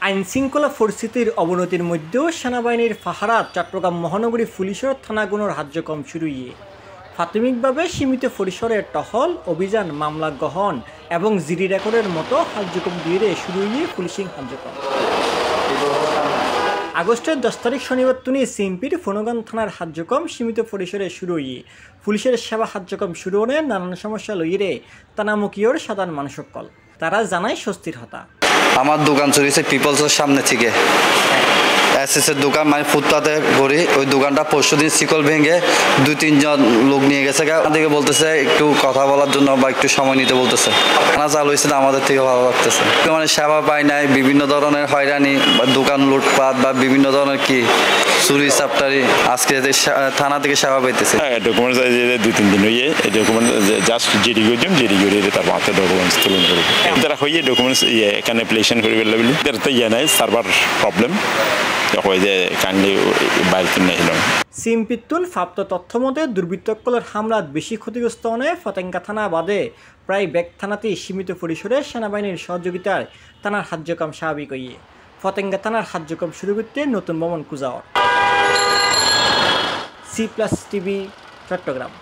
আইনশৃঙ্খলা পরিস্থিতির অবনতির মধ্যেও সেনাবাহিনীর পাহারাত চট্টগ্রাম মহানগরী পুলিশের থানাগুলোর কার্যক্রম শুরু প্রাথমিকভাবে সীমিত পরিসরের টহল অভিযান মামলা গ্রহণ এবং জিডি রেকর্ডের মতো কার্যক্রম দিয়ে শুরু পুলিশিং কার্যক্রম। আগস্টের 10 তারিখ শনিবার তুনি সিএমপির ফোনগান থানার কার্যক্রম সীমিত পরিসরে শুরু পুলিশের সেবা কার্যক্রম শুরু হলে নানান সমস্যা লইয়ে তানামুখীয়র সাধারণ মানুষের কল তারা জানায় স্বস্তির হতা। আমার দোকান চুরিছে পিপলসের সামনে থেকে এসএসের দোকান মানে ফুটপাতে করি ওই দোকানটা পরশুদিন শিকল ভেঙে 2-3 জন লোক নিয়ে গেছে আমাদেরকে বলতেছে একটু কথা বলার জন্য বা একটু সময় নিতে বলতেছে। থানা চালু হয়েছে আমাদের থেকে ভালো লাগতেছে মানে সেবা পাই নাই বিভিন্ন ধরনের হয়রানি বা দোকান লুটপাট বা বিভিন্ন ধরনের কি চুরি চাপটারি আজকে থানা থেকে সেবা পাইতেছে। ডকুমেন্টস 2-3 দিন হয়ে এই ডকুমেন্ট জাস্ট জিডি করলাম জিডি করে তার মাথায় ডকুমেন্টস তুলন করি তারা হয়ে ডকুমেন্টস এখানে প্লেশন করে ফেললে বলি তো ইয়ে নাই সার্ভার প্রবলেম সিএমপিতুন প্রাপ্ত তথ্য মতে দুর্বৃত্তকলের হামলাত বেশি ক্ষতিগ্রস্ত হয়ে ফতেঙ্গা থানা বাদে প্রায় ব্যাগ থানাতেই সীমিত পরিসরে সেনাবাহিনীর সহযোগিতায় থানার কার্যক্রম স্বাভাবিক ফতেঙ্গা থানার কার্যক্রম শুরু করতে নতুন ভবন কুজাওয়ার। C+ TV Chittagong.